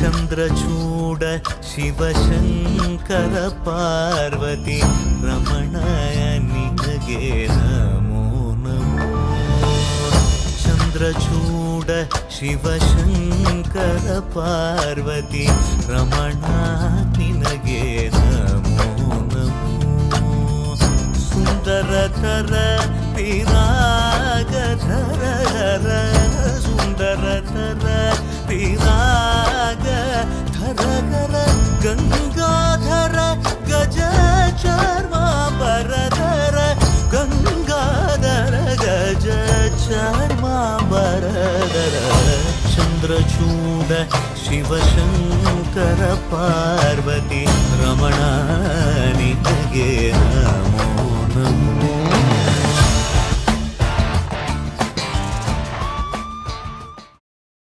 ಚಂದ್ರಚೂಡ ಶಿವಶಂಕರ ಪಾರ್ವತಿ ರಮಣಯ ನಿನಗೆ ನಮೋ ನಮೋ. ಚಂದ್ರಚೂಡ ಶಿವಶಂಕರ ಪಾರ್ವತಿ ರಮಣ ನಿನಗೆ ನಮೋ ನಮೋ. ಸುಂದರತರ ವಿರಾಗಧರ ಸುಂದರತರ ವಿರಾಗಧರ ಗಂಗಾಧರ ಗಜ ಚರ್ಮಾಂಬರಧರ ಗಂಗಾಧರ ಗಜ ಚರ್ಮಾಂಬರಧರ. ಚಂದ್ರಚೂಡ ಶಿವಶಂಕರ ಪಾರ್ವತಿ ರಮಣ ನಿನಗೆ ನಮೋ